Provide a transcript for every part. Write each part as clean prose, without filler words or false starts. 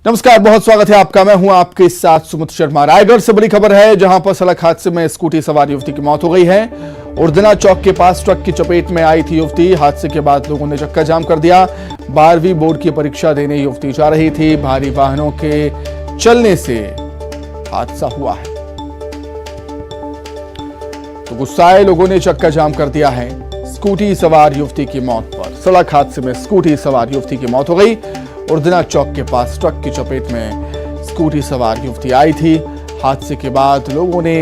नमस्कार, बहुत स्वागत है आपका। मैं हूं आपके साथ सुमित शर्मा। रायगढ़ से बड़ी खबर है, जहां पर सड़क हादसे में स्कूटी सवार युवती की मौत हो गई है। उर्दना चौक के पास ट्रक की चपेट में आई थी युवती। हादसे के बाद लोगों ने चक्का जाम कर दिया। 12वीं बोर्ड की परीक्षा देने युवती जा रही थी। भारी वाहनों के चलने से हादसा हुआ है, तो गुस्साए लोगों ने चक्का जाम कर दिया है। स्कूटी सवार युवती की मौत पर सड़क हादसे में स्कूटी सवार युवती की मौत हो गई। उर्दना चौक के पास ट्रक की चपेट में स्कूटी सवार युवती आई थी। हादसे के बाद लोगों ने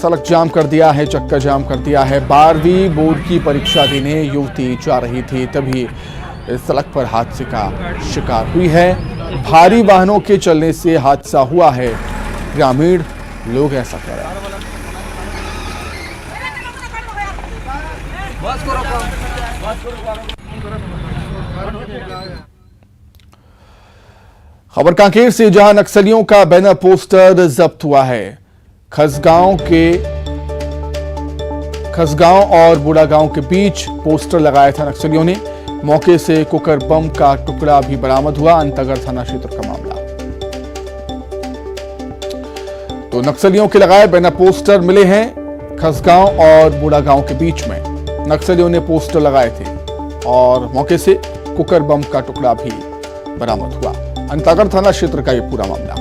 सड़क जाम कर दिया है, चक्का जाम कर दिया है। 12वीं बोर्ड की परीक्षा देने युवती जा रही थी, तभी इस सड़क पर हादसे का शिकार हुई है। भारी वाहनों के चलने से हादसा हुआ है, ग्रामीण लोग ऐसा कह रहे हैं। खबर कांकेर से, जहां नक्सलियों का बैनर पोस्टर जब्त हुआ है। खसगांव और बूढ़ा गांव के बीच पोस्टर लगाया था नक्सलियों ने। मौके से कुकर बम का टुकड़ा भी बरामद हुआ। अंतागढ़ थाना क्षेत्र का मामला। तो नक्सलियों के लगाए बैनर पोस्टर मिले हैं खसगांव और बूढ़ा गांव के बीच में। नक्सलियों ने पोस्टर लगाए थे और मौके से कुकर बम का टुकड़ा भी बरामद हुआ। अंतागढ़ थाना क्षेत्र का यह पूरा मामला।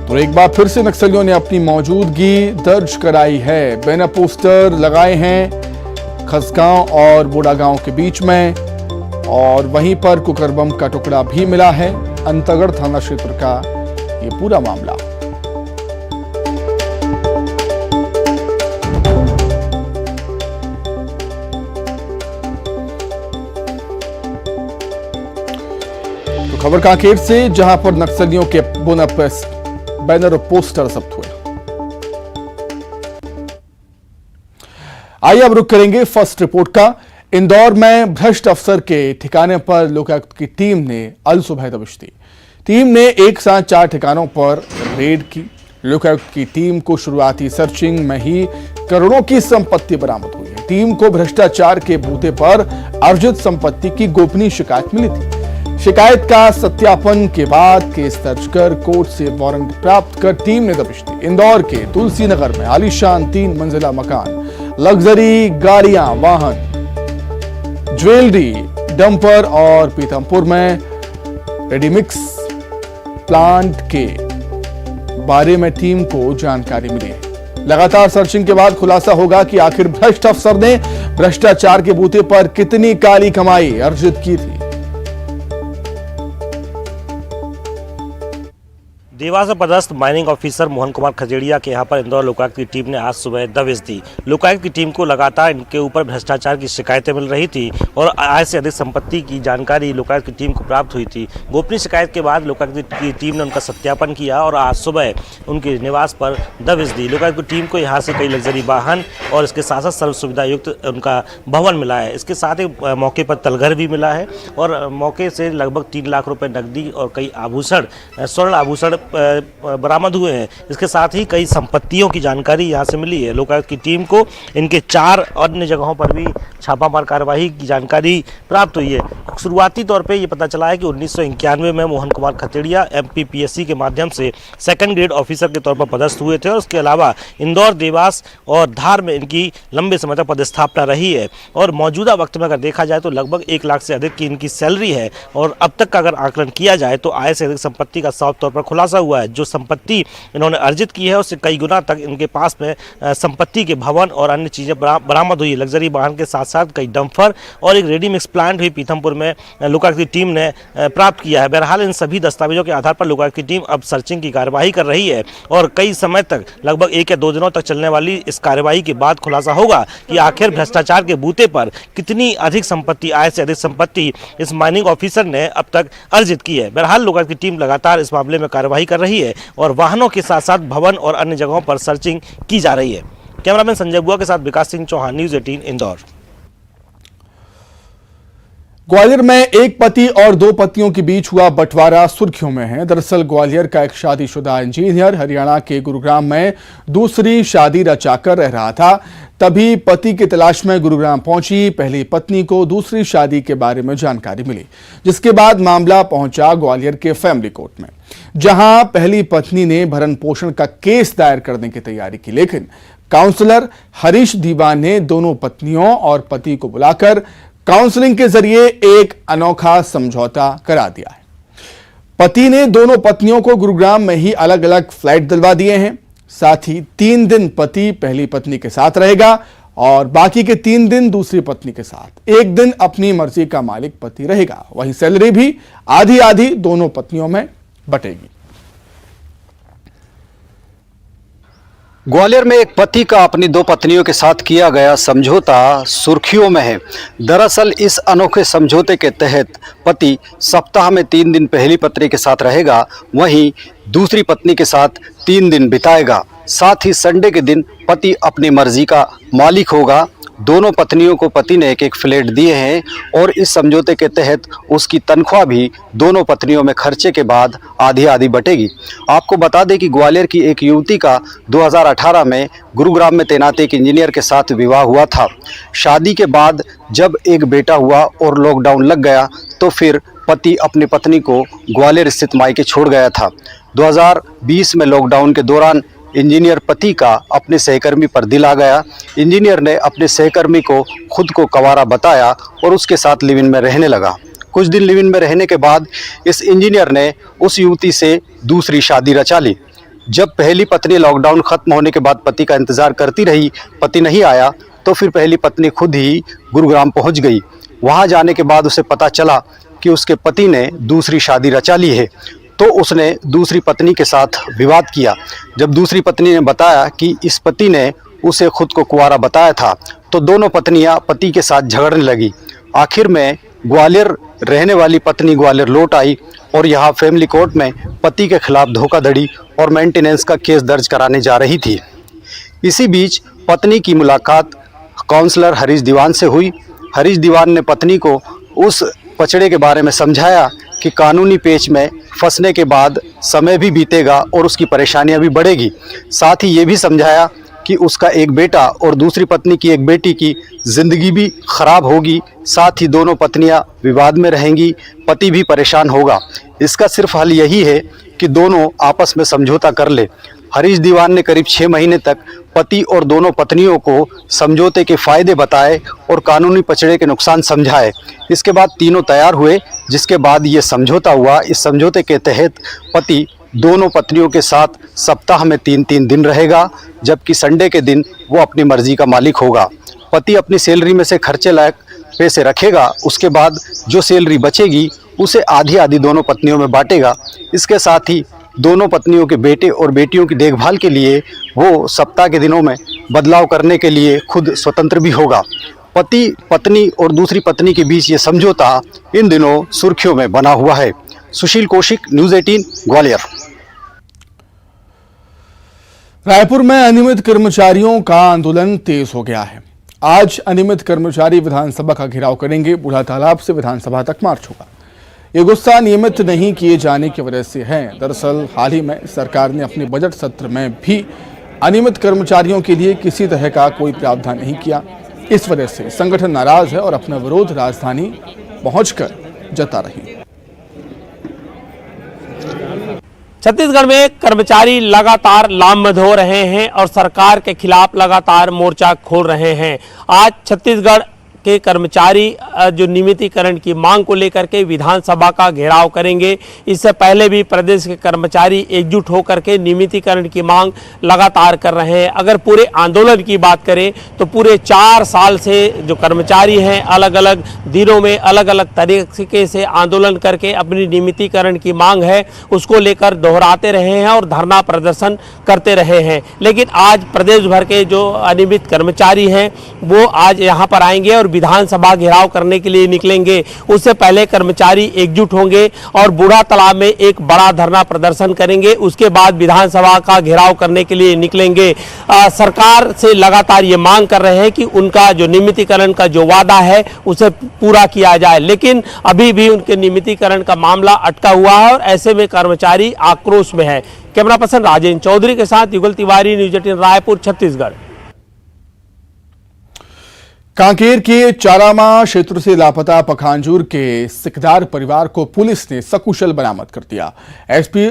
तो एक बार फिर से नक्सलियों ने अपनी मौजूदगी दर्ज कराई है। बैनर पोस्टर लगाए हैं खसगांव और बूढ़ा गांव के बीच में, और वहीं पर कुकर बम का टुकड़ा भी मिला है। अंतागढ़ थाना क्षेत्र का यह पूरा मामला। खबर कांकेर से, जहां पर नक्सलियों के बैनर और पोस्टर जब्त हुए। आइए अब रुक करेंगे फर्स्ट रिपोर्ट का। इंदौर में भ्रष्ट अफसर के ठिकाने पर लोकायुक्त की टीम ने अल सुबह दबिश दी। टीम ने एक साथ 4 ठिकानों पर रेड की। लोकायुक्त की टीम को शुरुआती सर्चिंग में ही करोड़ों की संपत्ति बरामद हुई है। टीम को भ्रष्टाचार के बूते पर अर्जित संपत्ति की गोपनीय शिकायत मिली थी। शिकायत का सत्यापन के बाद केस दर्ज कर कोर्ट से वारंट प्राप्त कर टीम ने दबिश दी। इंदौर के तुलसी नगर में आलीशान 3 मंजिला मकान, लग्जरी गाड़ियां, वाहन, ज्वेलरी, डंपर और पीथमपुर में रेडीमिक्स प्लांट के बारे में टीम को जानकारी मिली है। लगातार सर्चिंग के बाद खुलासा होगा कि आखिर भ्रष्ट अफसर ने भ्रष्टाचार के बूते पर कितनी काली कमाई अर्जित की थी। देवास में पदस्थ माइनिंग ऑफिसर मोहन कुमार खजेड़िया के यहाँ पर इंदौर लोकायुक्त की टीम ने आज सुबह दबिश दी। लोकायुक्त की टीम को लगातार इनके ऊपर भ्रष्टाचार की शिकायतें मिल रही थी और आय से अधिक संपत्ति की जानकारी लोकायुक्त की टीम को प्राप्त हुई थी। गोपनीय शिकायत के बाद लोकायुक्त की टीम ने उनका सत्यापन किया और आज सुबह उनके निवास पर दबिश दी। लोकायुक्त की टीम को यहाँ से कई लग्जरी वाहन और इसके साथ साथ सर्व सुविधा युक्त उनका भवन मिला है। इसके साथ ही मौके पर तलघर भी मिला है और मौके से लगभग 3 लाख रुपए नकदी और कई आभूषण, स्वर्ण आभूषण बरामद हुए हैं। इसके साथ ही कई संपत्तियों की जानकारी यहां से मिली है। लोकायुक्त की टीम को इनके 4 अन्य जगहों पर भी छापामार कार्रवाई की जानकारी प्राप्त हुई है। शुरुआती तौर पे ये पता चला है कि 1991 में मोहन कुमार खजेड़िया MPPSC के माध्यम से 2nd ग्रेड ऑफिसर के तौर पर पदस्थ हुए थे और उसके अलावा इंदौर, देवास और धार में इनकी लंबे समय तक पदस्थापना रही है। और मौजूदा वक्त में अगर देखा जाए तो लगभग 1 लाख से अधिक की इनकी सैलरी है और अब तक का अगर आकलन किया जाए तो आय से अधिक संपत्ति का साफ तौर पर खुलासा हुआ है। जो संपत्ति इन्होंने अर्जित की है उससे कई गुना तक इनके पास में संपत्ति के भवन और अन्य चीजें बरामद हुई। लग्जरी वाहन के साथ साथ कई डंपर और एक रेडीमिक्स प्लांट भी पीथमपुर में लोकायुक्त की टीम ने प्राप्त किया है। बहरहाल इन सभी दस्तावेजों के आधार पर लोकायुक्त की टीम अब सर्चिंग की कार्यवाही कर रही है और कई समय तक, लगभग 1 या 2 दिनों तक चलने वाली इस कार्यवाही के बाद खुलासा होगा कि आखिर भ्रष्टाचार के बूते पर कितनी अधिक संपत्ति, आय से अधिक संपत्ति इस माइनिंग ऑफिसर ने अब तक अर्जित की है। बहरहाल लोकायुक्त की टीम लगातार इस मामले में कार्यवाही कर रही है और वाहनों के साथ साथ भवन और अन्य जगहों पर सर्चिंग की जा रही है। कैमरामैन संजय बुआ के साथ विकास सिंह चौहान, न्यूज़ 18 इंदौर। ग्वालियर में एक पति और 2 पतियों के बीच हुआ बंटवारा सुर्खियों में है। दरअसल ग्वालियर का एक शादीशुदा इंजीनियर हरियाणा के गुरुग्राम में दूसरी शादी रचाकर रह रहा था। तभी पति की तलाश में गुरुग्राम पहुंची पहली पत्नी को दूसरी शादी के बारे में जानकारी मिली, जिसके बाद मामला पहुंचा ग्वालियर के फैमिली कोर्ट में, जहां पहली पत्नी ने भरण पोषण का केस दायर करने की तैयारी की, लेकिन काउंसलर हरीश दीवान ने दोनों पत्नियों और पति को बुलाकर काउंसलिंग के जरिए एक अनोखा समझौता करा दिया है। पति ने दोनों पत्नियों को गुरुग्राम में ही अलग अलग फ्लैट दिलवा दिए हैं। साथ ही 3 दिन पति पहली पत्नी के साथ रहेगा और बाकी के 3 दिन दूसरी पत्नी के साथ। 1 दिन अपनी मर्जी का मालिक पति रहेगा। वहीं सैलरी भी आधी आधी दोनों पत्नियों में बटेगी। ग्वालियर में एक पति का अपनी 2 पत्नियों के साथ किया गया समझौता सुर्खियों में है। दरअसल इस अनोखे समझौते के तहत पति सप्ताह में 3 दिन पहली पत्नी के साथ रहेगा, वहीं दूसरी पत्नी के साथ 3 दिन बिताएगा। साथ ही संडे के दिन पति अपनी मर्जी का मालिक होगा। दोनों पत्नियों को पति ने एक फ्लैट दिए हैं और इस समझौते के तहत उसकी तनख्वाह भी दोनों पत्नियों में खर्चे के बाद आधी आधी बटेगी। आपको बता दें कि ग्वालियर की एक युवती का 2018 में गुरुग्राम में तैनात एक इंजीनियर के साथ विवाह हुआ था। शादी के बाद जब एक बेटा हुआ और लॉकडाउन लग गया तो फिर पति अपनी पत्नी को ग्वालियर स्थित मायके छोड़ गया था। 2020 में लॉकडाउन के दौरान इंजीनियर पति का अपने सहकर्मी पर दिल आ गया। इंजीनियर ने अपने सहकर्मी को खुद को कंवारा बताया और उसके साथ लिव इन में रहने लगा। कुछ दिन लिव इन में रहने के बाद इस इंजीनियर ने उस युवती से दूसरी शादी रचा ली। जब पहली पत्नी लॉकडाउन खत्म होने के बाद पति का इंतजार करती रही, पति नहीं आया, तो फिर पहली पत्नी खुद ही गुरुग्राम पहुंच गई। वहां जाने के बाद उसे पता चला कि उसके पति ने दूसरी शादी रचा ली है, तो उसने दूसरी पत्नी के साथ विवाद किया। जब दूसरी पत्नी ने बताया कि इस पति ने उसे खुद को कुंवारा बताया था, तो दोनों पत्नियां पति के साथ झगड़ने लगी। आखिर में ग्वालियर रहने वाली पत्नी ग्वालियर लौट आई और यहाँ फैमिली कोर्ट में पति के खिलाफ धोखाधड़ी और मेंटेनेंस का केस दर्ज कराने जा रही थी। इसी बीच पत्नी की मुलाकात काउंसलर हरीश दीवान से हुई। हरीश दीवान ने पत्नी को उस पचड़े के बारे में समझाया कि कानूनी पेच में फंसने के बाद समय भी बीतेगा और उसकी परेशानियां भी बढ़ेगी। साथ ही ये भी समझाया कि उसका एक बेटा और दूसरी पत्नी की एक बेटी की ज़िंदगी भी ख़राब होगी। साथ ही दोनों पत्नियां विवाद में रहेंगी, पति भी परेशान होगा। इसका सिर्फ हल यही है कि दोनों आपस में समझौता कर ले। हरीश दीवान ने करीब 6 महीने तक पति और दोनों पत्नियों को समझौते के फ़ायदे बताए और कानूनी पचड़े के नुकसान समझाए। इसके बाद तीनों तैयार हुए, जिसके बाद ये समझौता हुआ। इस समझौते के तहत पति दोनों पत्नियों के साथ सप्ताह में 3-3 दिन रहेगा, जबकि संडे के दिन वो अपनी मर्जी का मालिक होगा। पति अपनी सैलरी में से खर्चे लायक पैसे रखेगा, उसके बाद जो सैलरी बचेगी उसे आधी आधी दोनों पत्नियों में बांटेगा। इसके साथ ही दोनों पत्नियों के बेटे और बेटियों की देखभाल के लिए वो सप्ताह के दिनों में बदलाव करने के लिए खुद स्वतंत्र भी होगा। पति पत्नी और दूसरी पत्नी के बीच ये समझौता इन दिनों सुर्खियों में बना हुआ है। सुशील कौशिक, न्यूज़ 18 ग्वालियर। रायपुर में अनियमित कर्मचारियों का आंदोलन तेज हो गया है। आज अनियमित कर्मचारी विधानसभा का घेराव करेंगे। बूढ़ा तालाब से विधानसभा तक मार्च होगा। ये गुस्सा नियमित नहीं किए जाने की वजह से है। दरअसल हाल ही में सरकार ने अपने बजट सत्र में भी अनियमित कर्मचारियों के लिए किसी तरह का कोई प्रावधान नहीं किया। इस वजह से संगठन नाराज है और अपना विरोध राजधानी पहुंचकर जता रही है। छत्तीसगढ़ में कर्मचारी लगातार लामबंद हो रहे हैं और सरकार के खिलाफ लगातार मोर्चा खोल रहे हैं। आज छत्तीसगढ़ के कर्मचारी जो नियमितीकरण की मांग को लेकर के विधानसभा का घेराव करेंगे। इससे पहले भी प्रदेश के कर्मचारी एकजुट होकर के नियमितीकरण की मांग लगातार कर रहे हैं। अगर पूरे आंदोलन की बात करें तो पूरे 4 साल से जो कर्मचारी हैं अलग अलग दिनों में अलग अलग तरीके से आंदोलन करके अपनी नियमितीकरण की मांग है उसको लेकर दोहराते रहे हैं और धरना प्रदर्शन करते रहे हैं। लेकिन आज प्रदेश भर के जो अनियमित कर्मचारी हैं वो आज यहाँ पर आएंगे और विधानसभा घेराव करने के लिए निकलेंगे। उससे पहले कर्मचारी एकजुट होंगे और बूढ़ा तालाब में एक बड़ा धरना प्रदर्शन करेंगे। उसके बाद विधानसभा का घेराव करने के लिए निकलेंगे। सरकार से लगातार ये मांग कर रहे हैं कि उनका जो नियमितीकरण का जो वादा है उसे पूरा किया जाए, लेकिन अभी भी उनके नियमितीकरण का मामला अटका हुआ है और ऐसे में कर्मचारी आक्रोश में है। कैमरा पर्सन राजेंद्र चौधरी के साथ युगल तिवारी, न्यूज़ 18 रायपुर, छत्तीसगढ़। कांकेर के चारामा क्षेत्र से लापता पखांजूर के सिकदार परिवार को पुलिस ने सकुशल बरामद कर दिया। एसपी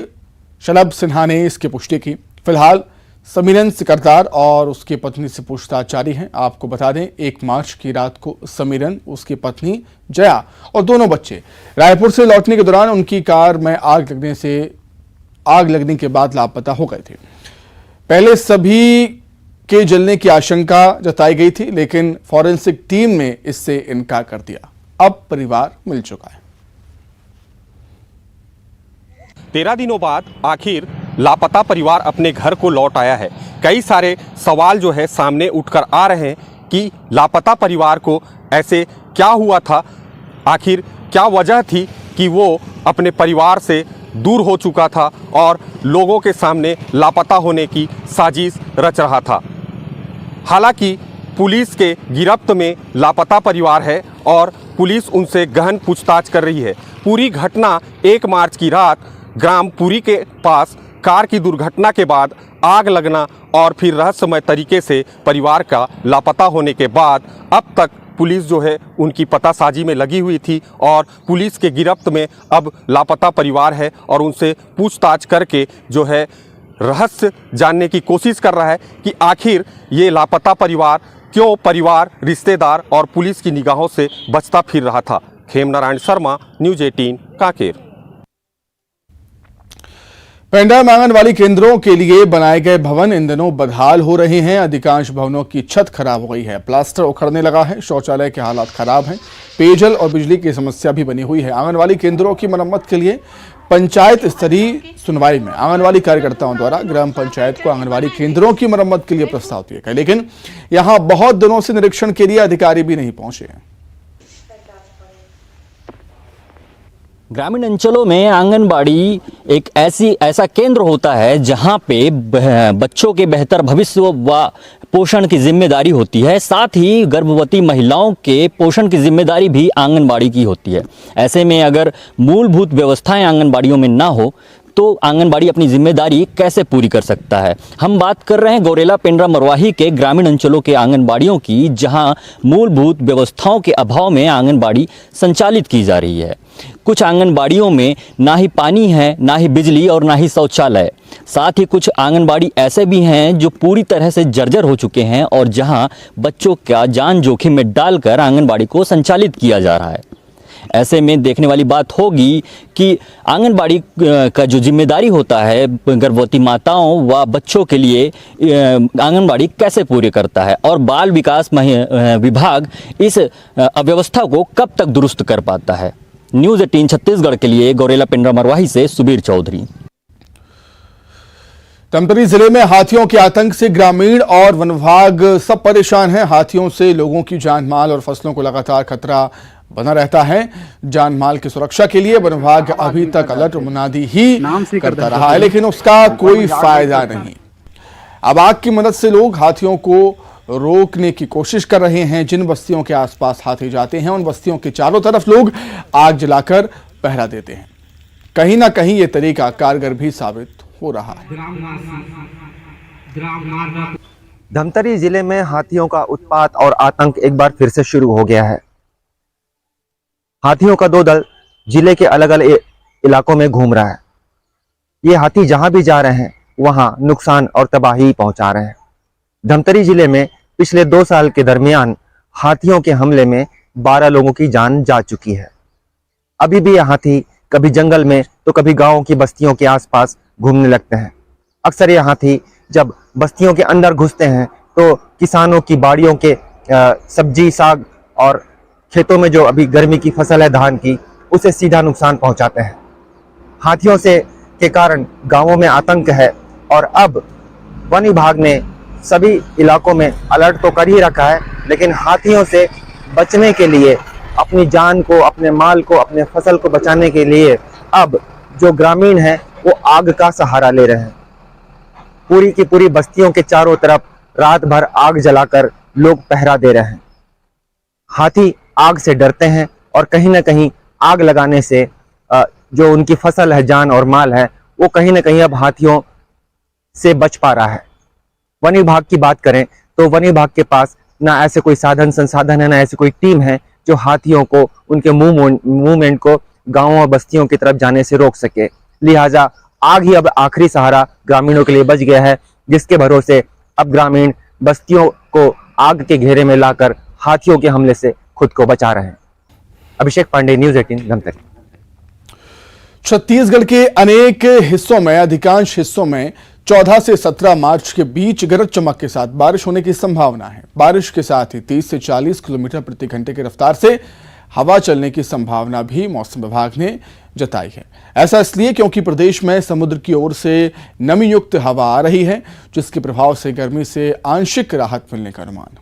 शलभ सिन्हा ने इसकी पुष्टि की। फिलहाल समीरन सिकदार और उसकी पत्नी से पूछताछ जारी है। आपको बता दें, 1 मार्च की रात को समीरन, उसकी पत्नी जया और दोनों बच्चे रायपुर से लौटने के दौरान उनकी कार में आग लगने के बाद लापता हो गए थे। पहले सभी के जलने की आशंका जताई गई थी, लेकिन फॉरेंसिक टीम ने इससे इनकार कर दिया। अब परिवार मिल चुका है। 13 दिनों बाद आखिर लापता परिवार अपने घर को लौट आया है। कई सारे सवाल जो है सामने उठकर आ रहे हैं कि लापता परिवार को ऐसे क्या हुआ था, आखिर क्या वजह थी कि वो अपने परिवार से दूर हो चुका था और लोगों के सामने लापता होने की साजिश रच रहा था। हालांकि पुलिस के गिरफ्त में लापता परिवार है और पुलिस उनसे गहन पूछताछ कर रही है। पूरी घटना 1 मार्च की रात ग्राम पुरी के पास कार की दुर्घटना के बाद आग लगना और फिर रहस्यमय तरीके से परिवार का लापता होने के बाद अब तक पुलिस जो है उनकी पतासाजी में लगी हुई थी और पुलिस के गिरफ्त में अब लापता परिवार है और उनसे पूछताछ करके जो है रहस्य जानने की कोशिश कर रहा है कि आखिर ये लापता परिवार क्यों परिवार, रिश्तेदार और पुलिस की निगाहों से बचता फिर रहा था। खेमनारायण शर्मा, न्यूज़ 18 कांकेर। पेंड्रा में आंगनबाड़ी केंद्रों के लिए बनाए गए भवन इन दिनों बदहाल हो रहे हैं। अधिकांश भवनों की छत खराब हो गई है, प्लास्टर उखड़ने लगा है, शौचालय के हालात खराब हैं, पेयजल और बिजली की समस्या भी बनी हुई है। आंगनबाड़ी केंद्रों की मरम्मत के लिए पंचायत स्तरीय सुनवाई में आंगनबाड़ी कार्यकर्ताओं द्वारा ग्राम पंचायत को आंगनबाड़ी केंद्रों की मरम्मत के लिए प्रस्ताव दिए गए, लेकिन यहां बहुत दिनों से निरीक्षण के लिए अधिकारी भी नहीं पहुंचे हैं। ग्रामीण अंचलों में आंगनबाड़ी एक ऐसा केंद्र होता है जहां पे बच्चों के बेहतर भविष्य व पोषण की जिम्मेदारी होती है। साथ ही गर्भवती महिलाओं के पोषण की जिम्मेदारी भी आंगनबाड़ी की होती है। ऐसे में अगर मूलभूत व्यवस्थाएं आंगनबाड़ियों में ना हो तो आंगनबाड़ी अपनी जिम्मेदारी कैसे पूरी कर सकता है। हम बात कर रहे हैं गौरेला, पेंड्रा, मरवाही के ग्रामीण अंचलों के आंगनबाड़ियों की, जहां मूलभूत व्यवस्थाओं के अभाव में आंगनबाड़ी संचालित की जा रही है। कुछ आंगनबाड़ियों में ना ही पानी है, ना ही बिजली और ना ही शौचालय। साथ ही कुछ आंगनबाड़ी ऐसे भी हैं जो पूरी तरह से जर्जर हो चुके हैं और जहां बच्चों का जान जोखिम में डालकर आंगनबाड़ी को संचालित किया जा रहा है। ऐसे में देखने वाली बात होगी कि आंगनबाड़ी का जो जिम्मेदारी होता है गर्भवती माताओं व बच्चों के लिए, आंगनबाड़ी कैसे पूरी करता है और बाल विकास विभाग इस अव्यवस्था को कब तक दुरुस्त कर पाता है। न्यूज़ 18 छत्तीसगढ़ के लिए गौरेला, पेंड्रा, मरवाही से सुबीर चौधरी। धमतरी जिले में हाथियों के आतंक से ग्रामीण और वन विभाग सब परेशान हैं। हाथियों से लोगों की जान माल और फसलों को लगातार खतरा बना रहता है। जान माल की सुरक्षा के लिए वन विभाग अभी तक अलर्ट मुनादी ही करता रहा है, लेकिन उसका कोई फायदा नहीं। अब आग की मदद से लोग हाथियों को रोकने की कोशिश कर रहे हैं। जिन बस्तियों के आसपास हाथी जाते हैं उन बस्तियों के चारों तरफ लोग आग जलाकर पहरा देते हैं। कहीं ना कहीं ये तरीका कारगर भी साबित हो रहा है। धमतरी जिले में हाथियों का उत्पात और आतंक एक बार फिर से शुरू हो गया है। हाथियों का 2 दल जिले के अलग अलग इलाकों में घूम रहा है। ये हाथी जहां भी जा रहे हैं वहां नुकसान और तबाही पहुंचा रहे हैं। धमतरी जिले में पिछले 2 साल के दरमियान हाथियों के हमले में 12 लोगों की जान जा चुकी है। अभी भी ये हाथी कभी जंगल में तो कभी गांवों की बस्तियों के आसपास घूमने लगते हैं। अक्सर ये हाथी जब बस्तियों के अंदर घुसते हैं तो किसानों की बाड़ियों के सब्जी, साग और खेतों में जो अभी गर्मी की फसल है धान की, उसे सीधा नुकसान पहुंचाते हैं। हाथियों के कारण गांवों में आतंक है और अब वन विभाग ने सभी इलाकों में अलर्ट तो कर ही रखा है, लेकिन हाथियों से बचने के लिए, अपनी जान को, अपने माल को, अपने फसल को बचाने के लिए अब जो ग्रामीण हैं वो आग का सहारा ले रहे हैं। पूरी की पूरी बस्तियों के चारों तरफ रात भर आग जलाकर लोग पहरा दे रहे हैं। हाथी आग से डरते हैं और कहीं ना कहीं आग लगाने से जो उनकी फसल है, जान और माल है, वो कहीं ना कहीं अब हाथियों से बच पा रहा है। वन विभाग की बात करें तो वन विभाग के पास ना ऐसे कोई साधन संसाधन है, ना ऐसी कोई टीम है जो हाथियों को उनके मूवमेंट को गांवों और बस्तियों की तरफ जाने से रोक सके। लिहाजा आग ही अब आखिरी सहारा ग्रामीणों के लिए बच गया है, जिसके भरोसे अब ग्रामीण बस्तियों को आग के घेरे में लाकर हाथियों के हमले से खुद को बचा रहे हैं। अभिषेक पांडे, न्यूज़ 18, धमतरी। छत्तीसगढ़ के अनेक हिस्सों में, अधिकांश हिस्सों में 14 से 17 मार्च के बीच गरज चमक के साथ बारिश होने की संभावना है। बारिश के साथ ही 30 से 40 किलोमीटर प्रति घंटे की रफ्तार से हवा चलने की संभावना भी मौसम विभाग ने जताई है। ऐसा इसलिए क्योंकि प्रदेश में समुद्र की ओर से नमी युक्त हवा आ रही है, जिसके प्रभाव से गर्मी से आंशिक राहत मिलने का अनुमान।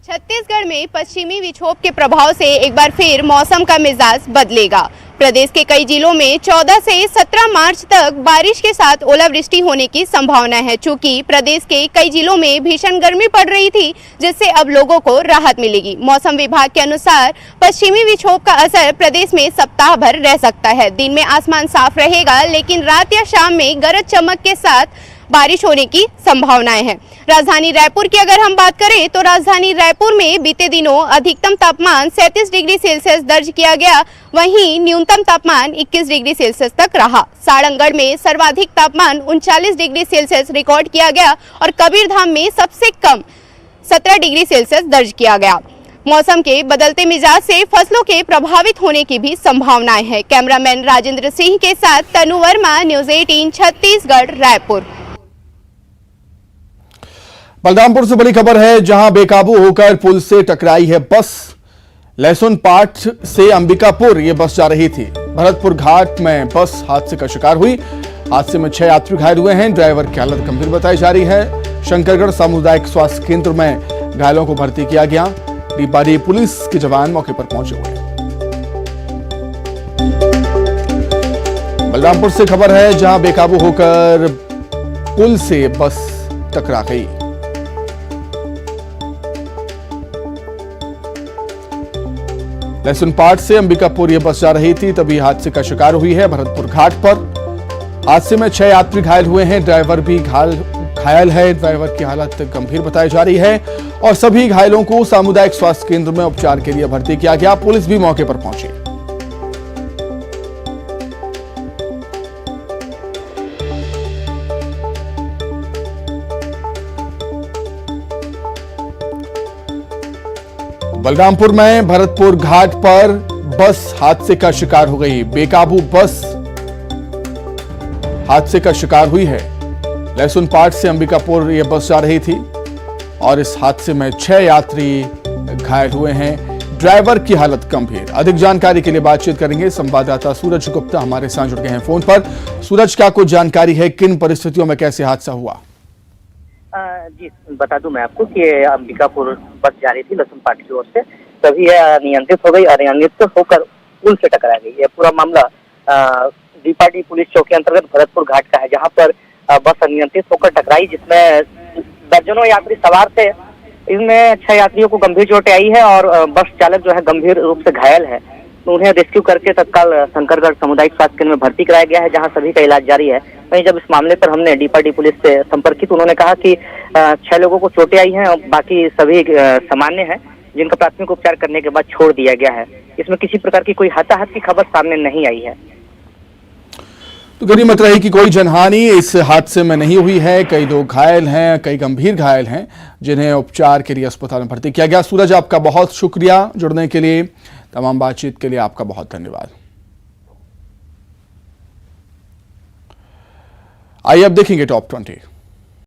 छत्तीसगढ़ में पश्चिमी विक्षोभ के प्रभाव से एक बार फिर मौसम का मिजाज बदलेगा। प्रदेश के कई जिलों में 14 से 17 मार्च तक बारिश के साथ ओलावृष्टि होने की संभावना है। चूंकि प्रदेश के कई जिलों में भीषण गर्मी पड़ रही थी, जिससे अब लोगों को राहत मिलेगी। मौसम विभाग के अनुसार पश्चिमी विक्षोभ का असर प्रदेश में सप्ताह भर रह सकता है। दिन में आसमान साफ रहेगा, लेकिन रात या शाम में गरज चमक के साथ बारिश होने की संभावनाएं हैं। राजधानी रायपुर की अगर हम बात करें तो राजधानी रायपुर में बीते दिनों अधिकतम तापमान 37 डिग्री सेल्सियस दर्ज किया गया, वहीं न्यूनतम तापमान 21 डिग्री सेल्सियस तक रहा। सारंगढ़ में सर्वाधिक तापमान 39 डिग्री सेल्सियस रिकॉर्ड किया गया और कबीरधाम में सबसे कम 17 डिग्री सेल्सियस दर्ज किया गया। मौसम के बदलते मिजाज से फसलों के प्रभावित होने की भी संभावनाएं हैं। कैमरामैन राजेंद्र सिंह के साथ तनु वर्मा, न्यूज़ 18 छत्तीसगढ़, रायपुर। बलरामपुर से बड़ी खबर है, जहां बेकाबू होकर पुल से टकराई है बस। लहसुन पाट से अंबिकापुर ये बस जा रही थी। भरतपुर घाट में बस हादसे का शिकार हुई। हादसे में 6 यात्री घायल हुए हैं। ड्राइवर की हालत गंभीर बताई जा रही है। शंकरगढ़ सामुदायिक स्वास्थ्य केंद्र में घायलों को भर्ती किया गया। डीपाडी पुलिस के जवान मौके पर पहुंचे हुए हैं। बलरामपुर से खबर है, जहां बेकाबू होकर पुल से बस टकरा गई। लहसुन पाट से अंबिकापुर यह बस जा रही थी, तभी हादसे का शिकार हुई है। भरतपुर घाट पर हादसे में 6 यात्री घायल हुए हैं। ड्राइवर भी घायल है। ड्राइवर की हालत गंभीर बताई जा रही है और सभी घायलों को सामुदायिक स्वास्थ्य केंद्र में उपचार के लिए भर्ती किया गया। पुलिस भी मौके पर पहुंची। बलरामपुर में भरतपुर घाट पर बस हादसे का शिकार हो गई। बेकाबू बस हादसे का शिकार हुई है। लहसुन पाट से अंबिकापुर यह बस जा रही थी और इस हादसे में 6 यात्री घायल हुए हैं। ड्राइवर की हालत गंभीर। अधिक जानकारी के लिए बातचीत करेंगे संवाददाता सूरज गुप्ता, हमारे साथ जुड़ गए हैं फोन पर। सूरज, क्या कुछ जानकारी है, किन परिस्थितियों में कैसे हादसा हुआ? जी बता दूं मैं आपको कि अंबिकापुर बस जा रही थी लहसुन पाट की ओर से, तभी यह अनियंत्रित हो गई। अनियंत्रित होकर पुल से टकरा गई। यह पूरा मामला डीपाडी पुलिस चौकी अंतर्गत भरतपुर घाट का है, जहां पर बस अनियंत्रित होकर टकराई, जिसमें दर्जनों यात्री सवार थे। इनमें 6 यात्रियों को गंभीर चोटें आई है और बस चालक जो है गंभीर रूप से घायल है। तो उन्हें रेस्क्यू करके तत्काल शंकरगढ़ सामुदायिक स्वास्थ्य केंद्र में भर्ती कराया गया है, जहां सभी का इलाज जारी है। वहीं जब इस मामले पर हमने डीपाडी पुलिस से संपर्क की तो उन्होंने कहा कि 6 लोगों को चोटें आई हैं और बाकी सभी सामान्य हैं, जिनका प्राथमिक उपचार करने के बाद छोड़ दिया गया है। इसमें किसी प्रकार की कोई हताहत की खबर सामने नहीं आई है। तो गनीमत रही कि कोई जनहानि इस हादसे में नहीं हुई है। कई लोग घायल हैं, कई गंभीर घायल हैं, जिन्हें उपचार के लिए अस्पताल में भर्ती किया गया। सूरज, आपका बहुत शुक्रिया जुड़ने के लिए, तमाम बातचीत के लिए आपका बहुत धन्यवाद। आइए अब देखेंगे टॉप 20।